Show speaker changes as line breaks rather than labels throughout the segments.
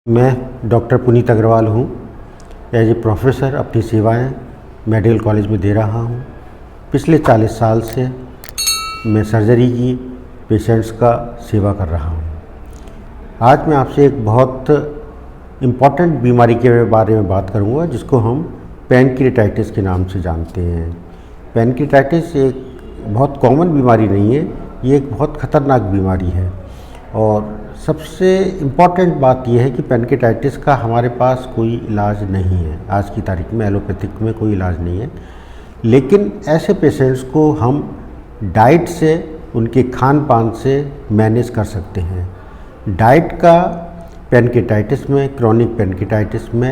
मैं डॉक्टर पुनीत अग्रवाल हूँ। As a professor अपनी सेवाएं मेडिकल कॉलेज में दे रहा हूँ। पिछले 40 साल से मैं सर्जरी की पेशेंट्स का सेवा कर रहा हूँ। आज मैं आपसे एक बहुत इम्पॉर्टेंट बीमारी के बारे में बात करूँगा जिसको हम पैनक्रियाटाइटिस के नाम से जानते हैं। पैनक्रियाटाइटिस एक बहुत कॉमन बीमारी नहीं है, ये एक बहुत ख़तरनाक बीमारी है। और सबसे इम्पॉर्टेंट बात यह है कि पैनक्रियाटाइटिस का हमारे पास कोई इलाज नहीं है। आज की तारीख में एलोपैथिक में कोई इलाज नहीं है, लेकिन ऐसे पेशेंट्स को हम डाइट से, उनके खान पान से मैनेज कर सकते हैं। डाइट का पैनक्रियाटाइटिस में, क्रॉनिक पैनक्रियाटाइटिस में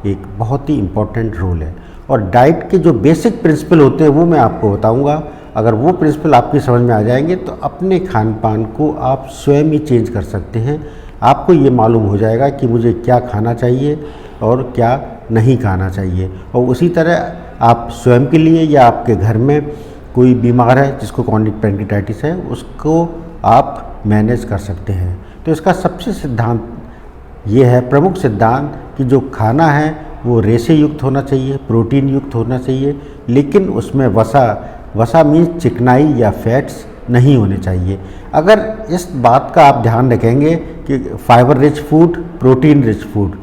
एक बहुत ही इम्पॉर्टेंट रोल है। और डाइट के जो बेसिक प्रिंसिपल होते हैं वो मैं आपको बताऊंगा। अगर वो प्रिंसिपल आपकी समझ में आ जाएंगे तो अपने खान पान को आप स्वयं ही चेंज कर सकते हैं। आपको ये मालूम हो जाएगा कि मुझे क्या खाना चाहिए और क्या नहीं खाना चाहिए। और उसी तरह आप स्वयं के लिए या आपके घर में कोई बीमार है जिसको क्रॉनिक पैनक्रियाटाइटिस है, उसको आप मैनेज कर सकते हैं। तो इसका सबसे सिद्धांत ये है, प्रमुख सिद्धांत, कि जो खाना है वो रेशे युक्त होना चाहिए, प्रोटीन युक्त होना चाहिए, लेकिन उसमें वसा मीन्स चिकनाई या फैट्स नहीं होने चाहिए। अगर इस बात का आप ध्यान रखेंगे कि fibre rich food, protein rich food,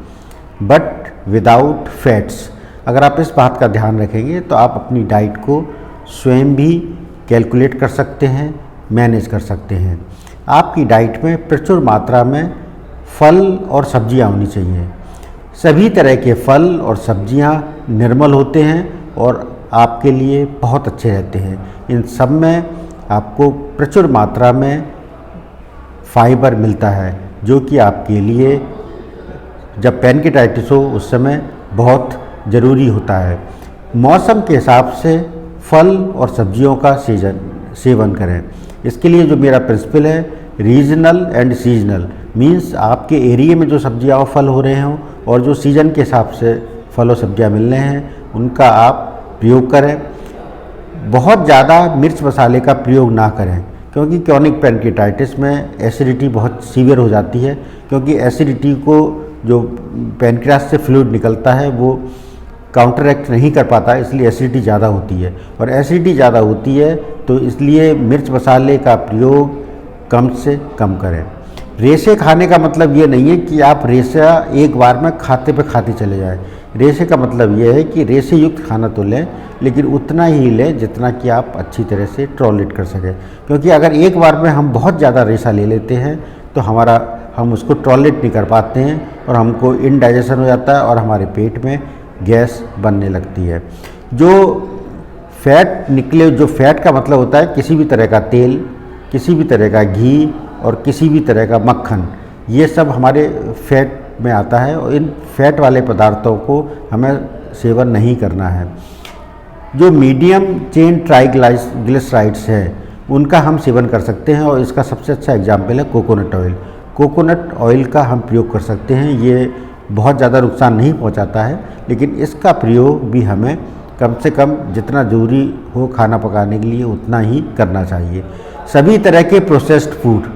but without fats, अगर आप इस बात का ध्यान रखेंगे तो आप अपनी डाइट को स्वयं भी कैलकुलेट कर सकते हैं, मैनेज कर सकते हैं। आपकी डाइट में प्रचुर मात्रा में फल और सब्जियां होनी चाहिए। सभी तरह के फल और सब्जियां निर्मल होते हैं और आपके लिए बहुत अच्छे रहते हैं। इन सब में आपको प्रचुर मात्रा में फाइबर मिलता है, जो कि आपके लिए जब पैनक्रियाटाइटिस हो उस समय बहुत ज़रूरी होता है। मौसम के हिसाब से फल और सब्जियों का सेवन करें। इसके लिए जो मेरा प्रिंसिपल है, रीजनल एंड सीजनल, मीन्स आपके एरिया में जो सब्जियाँ और फल हो रहे हों और जो सीज़न के हिसाब से फल और सब्जियाँ मिल रहे हैं उनका आप प्रयोग करें। बहुत ज़्यादा मिर्च मसाले का प्रयोग ना करें, क्योंकि क्रॉनिक पैनक्रियाटाइटिस में एसिडिटी बहुत सीवियर हो जाती है। क्योंकि एसिडिटी को जो पैनक्रियास से फ्लूइड निकलता है वो काउंटरएक्ट नहीं कर पाता, इसलिए एसिडिटी ज़्यादा होती है। और एसिडिटी ज़्यादा होती है तो इसलिए मिर्च मसाले का प्रयोग कम से कम करें। रेशे खाने का मतलब ये नहीं है कि आप रेशा एक बार में खाते पे खाते चले जाएं। रेशे का मतलब ये है कि रेशे युक्त खाना तो लें, लेकिन उतना ही लें जितना कि आप अच्छी तरह से टॉलरेट कर सकें। क्योंकि अगर एक बार में हम बहुत ज़्यादा रेशा ले लेते हैं तो हम उसको टॉलरेट नहीं कर पाते हैं और हमको इनडाइजेशन हो जाता है और हमारे पेट में गैस बनने लगती है। जो फैट का मतलब होता है किसी भी तरह का तेल, किसी भी तरह का घी और किसी भी तरह का मक्खन, ये सब हमारे फैट में आता है। और इन फैट वाले पदार्थों को हमें सेवन नहीं करना है। जो मीडियम चेन ट्राइग्लिसराइड्स है उनका हम सेवन कर सकते हैं, और इसका सबसे अच्छा एग्जाम्पल है कोकोनट ऑयल। कोकोनट ऑयल का हम प्रयोग कर सकते हैं। ये बहुत ज़्यादा नुकसान नहीं पहुंचाता है, लेकिन इसका प्रयोग भी हमें कम से कम जितना ज़रूरी हो खाना पकाने के लिए उतना ही करना चाहिए। सभी तरह के प्रोसेस्ड फूड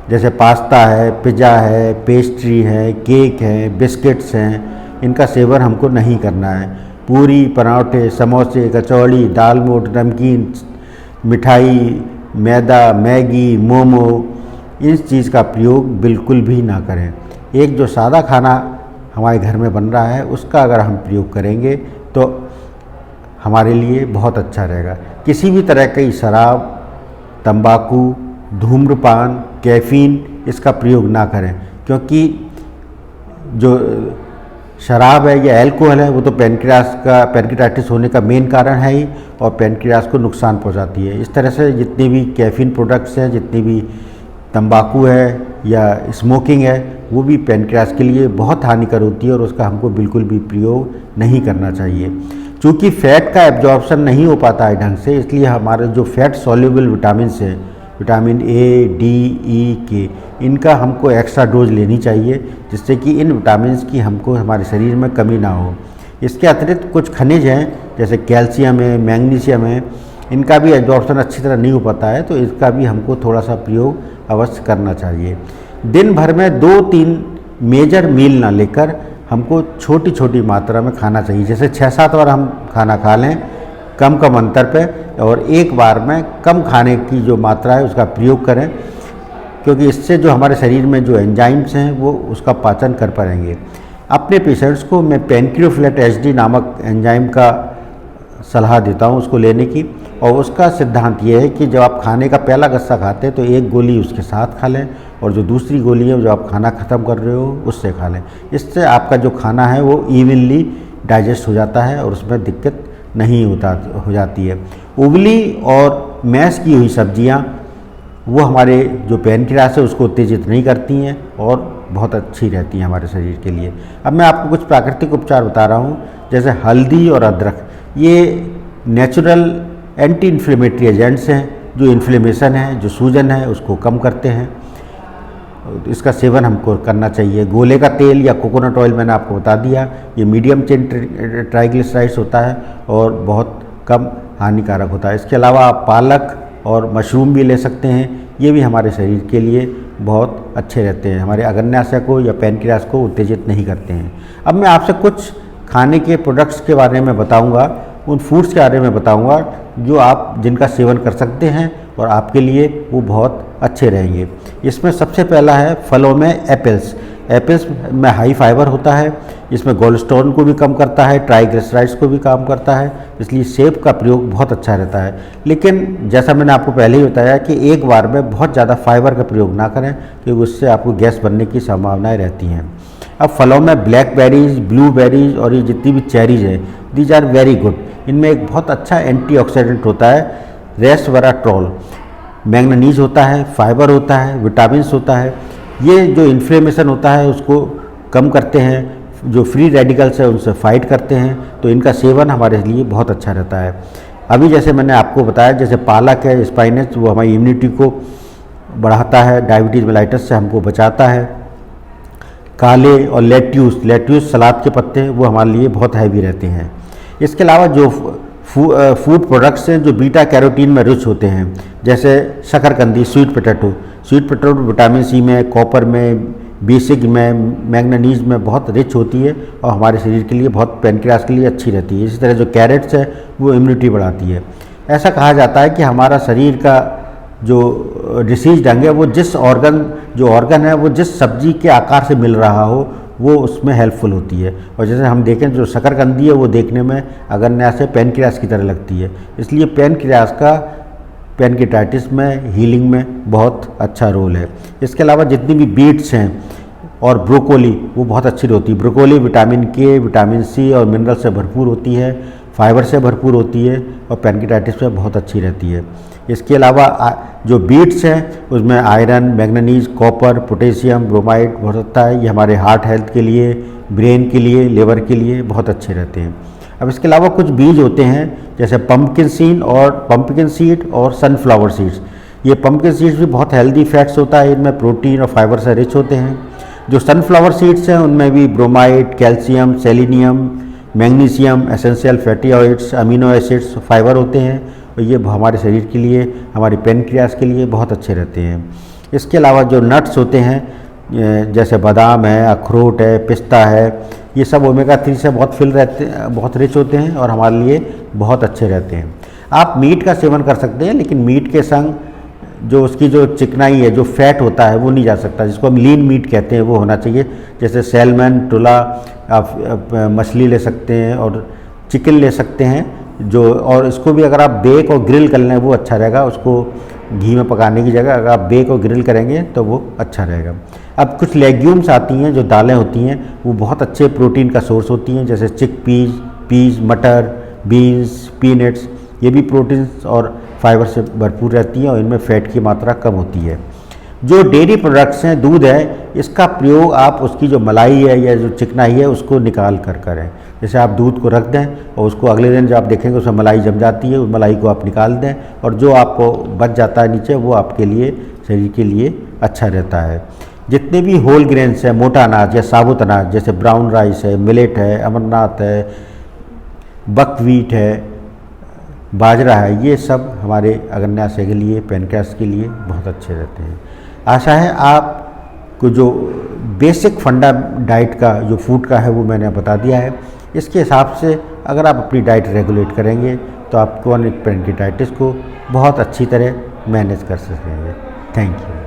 जैसे पास्ता है, पिज़्ज़ा है, पेस्ट्री है, केक है, बिस्किट्स हैं, इनका सेवन हमको नहीं करना है। पूरी, पराठे, समोसे, कचौड़ी, दाल मोठ, नमकीन, मिठाई, मैदा, मैगी, मोमो, इस चीज़ का प्रयोग बिल्कुल भी ना करें। एक जो सादा खाना हमारे घर में बन रहा है उसका अगर हम प्रयोग करेंगे तो हमारे लिए बहुत अच्छा रहेगा। किसी भी तरह की शराब, तंबाकू, धूम्रपान, कैफ़ीन, इसका प्रयोग ना करें। क्योंकि जो शराब है या अल्कोहल है वो तो पैनक्रियाटाइटिस होने का मेन कारण है ही, और पैनक्रियास को नुकसान पहुंचाती है। इस तरह से जितने भी कैफ़ीन प्रोडक्ट्स हैं, जितनी भी तंबाकू है या स्मोकिंग है, वो भी पैनक्रियास के लिए बहुत हानिकर होती है और उसका हमको बिल्कुल भी प्रयोग नहीं करना चाहिए। चूँकि फैट का एब्जॉर्प्शन नहीं हो पाता है ढंग से, इसलिए हमारे जो फैट सॉल्युबल विटामिन हैं, विटामिन ए, डी, ई, के, इनका हमको एक्स्ट्रा डोज लेनी चाहिए, जिससे कि इन विटामिन की हमको हमारे शरीर में कमी ना हो। इसके अतिरिक्त कुछ खनिज हैं जैसे कैल्शियम है, मैग्नीशियम है, इनका भी एब्जॉर्प्शन अच्छी तरह नहीं हो पाता है, तो इसका भी हमको थोड़ा सा प्रयोग अवश्य करना चाहिए। दिन भर में 2-3 मेजर मील ना लेकर हमको छोटी छोटी मात्रा में खाना चाहिए। जैसे 6-7 बार हम खाना खा लें कम कम अंतर पे, और एक बार में कम खाने की जो मात्रा है उसका प्रयोग करें, क्योंकि इससे जो हमारे शरीर में जो एंजाइम्स हैं वो उसका पाचन कर पाएंगे। अपने पेशेंट्स को मैं पेनक्रियोफ्लेट HD नामक एंजाइम का सलाह देता हूँ उसको लेने की, और उसका सिद्धांत ये है कि जब आप खाने का पहला गस्सा खाते हैं तो एक गोली उसके साथ खा लें, और जो दूसरी गोली है जो आप खाना ख़त्म कर रहे हो उससे खा लें। इससे आपका जो खाना है वो इवनली डाइजेस्ट हो जाता है और उसमें दिक्कत नहीं हो जाती है। उबली और मैश की हुई सब्जियां वो हमारे जो पैनक्रियास है उसको उत्तेजित नहीं करती हैं और बहुत अच्छी रहती हैं हमारे शरीर के लिए। अब मैं आपको कुछ प्राकृतिक उपचार बता रहा हूँ, जैसे हल्दी और अदरक। ये नेचुरल एंटी इन्फ्लेमेटरी एजेंट्स हैं जो इन्फ्लेमेशन है, जो सूजन है उसको कम करते हैं। इसका सेवन हमको करना चाहिए। गोले का तेल या कोकोनट ऑयल मैंने आपको बता दिया, ये मीडियम चेन ट्राइग्लिसराइड्स होता है और बहुत कम हानिकारक होता है। इसके अलावा आप पालक और मशरूम भी ले सकते हैं, ये भी हमारे शरीर के लिए बहुत अच्छे रहते हैं, हमारे अग्न्याशय को या पैनक्रियास को उत्तेजित नहीं करते हैं। अब मैं आपसे कुछ खाने के प्रोडक्ट्स के बारे में बताऊंगा, उन फूड्स के बारे में बताऊंगा जो आप जिनका सेवन कर सकते हैं और आपके लिए वो बहुत अच्छे रहेंगे। इसमें सबसे पहला है फलों में एप्पल्स। एप्पल्स में हाई फाइबर होता है, इसमें कोलेस्ट्रॉल को भी कम करता है, ट्राइग्लिसराइड्स को भी कम करता है, इसलिए सेब का प्रयोग बहुत अच्छा रहता है। लेकिन जैसा मैंने आपको पहले ही बताया कि एक बार में बहुत ज़्यादा फाइबर का प्रयोग ना करें, क्योंकि उससे आपको गैस बनने की संभावनाएँ रहती हैं। अब फलों में ब्लैकबेरीज, ब्लूबेरीज और ये जितनी भी चेरीज हैं, दीज आर वेरी गुड। इनमें एक बहुत अच्छा एंटीऑक्सीडेंट होता है रेसवेराट्रोल, मैंगनीज होता है, फाइबर होता है, विटामिन्स होता है। ये जो इन्फ्लेमेशन होता है उसको कम करते हैं, जो फ्री रेडिकल्स है उनसे फाइट करते हैं, तो इनका सेवन हमारे लिए बहुत अच्छा रहता है। अभी जैसे मैंने आपको बताया, जैसे पालक है, स्पाइनच, वो हमारी इम्यूनिटी को बढ़ाता है, डायबिटीज़ मेलाइटस से हमको बचाता है। काले और लेट्यूस सलाद के पत्ते हैं वो हमारे लिए बहुत हैवी रहते हैं। इसके अलावा जो फूड प्रोडक्ट्स हैं जो बीटा कैरोटीन में रिच होते हैं, जैसे शकरकंदी, स्वीट पोटैटो विटामिन सी में, कॉपर में, B6 में, मैंगनीज में बहुत रिच होती है और हमारे शरीर के लिए बहुत, पैनक्रियास के लिए अच्छी रहती है। इसी तरह जो कैरेट्स है वो इम्यूनिटी बढ़ाती है। ऐसा कहा जाता है कि हमारा शरीर का जो डिसीज ढंग है वो जिस ऑर्गन है वो जिस सब्जी के आकार से मिल रहा हो वो उसमें हेल्पफुल होती है। और जैसे हम देखें जो शकरकंदी है वो देखने में अग्न्यास से पैनक्रियास की तरह लगती है, इसलिए पैनक्रियास का पैनक्रियाटाइटिस में हीलिंग में बहुत अच्छा रोल है। इसके अलावा जितनी भी बीट्स हैं और ब्रोकोली वो बहुत अच्छी होती है। ब्रोकोली विटामिन के, विटामिन सी और मिनरल से भरपूर होती है, फाइबर से भरपूर होती है और पैनक्रियाटाइटिस में बहुत अच्छी रहती है। इसके अलावा जो बीट्स हैं उसमें iron, manganese, copper, potassium, bromide बहुत होता है। ये हमारे हार्ट हेल्थ के लिए, ब्रेन के लिए, लिवर के लिए बहुत अच्छे रहते हैं। अब इसके अलावा कुछ बीज होते हैं जैसे पंपकिन सीड और सनफ्लावर सीड्स। ये पंपकिन सीड्स भी बहुत हेल्दी फैट्स होता है, इनमें प्रोटीन और फाइबर से रिच होते हैं। जो सनफ्लावर सीड्स हैं उनमें भी bromide, calcium, selenium, magnesium, essential fatty oils, amino acids, fibre होते हैं और ये हमारे शरीर के लिए, हमारी पैनक्रियास के लिए बहुत अच्छे रहते हैं। इसके अलावा जो नट्स होते हैं जैसे बादाम है, अखरोट है, पिस्ता है, ये सब ओमेगा 3 से बहुत रिच होते हैं और हमारे लिए बहुत अच्छे रहते हैं। आप मीट का सेवन कर सकते हैं, लेकिन मीट के संग जो उसकी जो चिकनाई है, जो फैट होता है वो नहीं जा सकता, जिसको हम लीन मीट कहते हैं वो होना चाहिए। जैसे सैल्मन, टुला, आप मछली ले सकते हैं और चिकन ले सकते हैं और इसको भी अगर आप बेक और ग्रिल कर लें वो अच्छा रहेगा। उसको घी में पकाने की जगह अगर आप बेक और ग्रिल करेंगे तो वो अच्छा रहेगा। अब कुछ लेग्यूम्स आती हैं, जो दालें होती हैं वो बहुत अच्छे प्रोटीन का सोर्स होती हैं, जैसे पीज, मटर, बीन्स, पीनट्स, ये भी प्रोटीन और फाइबर से भरपूर रहती हैं और इनमें फैट की मात्रा कम होती है। जो डेयरी प्रोडक्ट्स हैं, दूध है, इसका प्रयोग आप उसकी जो मलाई है या जो चिकनाई है उसको निकाल कर करें। जैसे आप दूध को रख दें और उसको अगले दिन जब आप देखेंगे उसमें मलाई जम जाती है, उस मलाई को आप निकाल दें और जो आपको बच जाता है नीचे वो आपके लिए, शरीर के लिए अच्छा रहता है। जितने भी होल ग्रेन्स हैं, मोटा अनाज या साबुत अनाज, जैसे ब्राउन राइस है, मिलेट है, अमरनाथ है, बकव्हीट है, बाजरा है, ये सब हमारे अग्न्याशय के लिए, पैनक्रियास के लिए बहुत अच्छे रहते हैं। आशा है आपको को जो बेसिक फंडा डाइट का जो फूड का है वो मैंने बता दिया है। इसके हिसाब से अगर आप अपनी डाइट रेगुलेट करेंगे तो आप क्रॉनिक पैनक्रेटाइटिस को बहुत अच्छी तरह मैनेज कर सकेंगे। Thank you.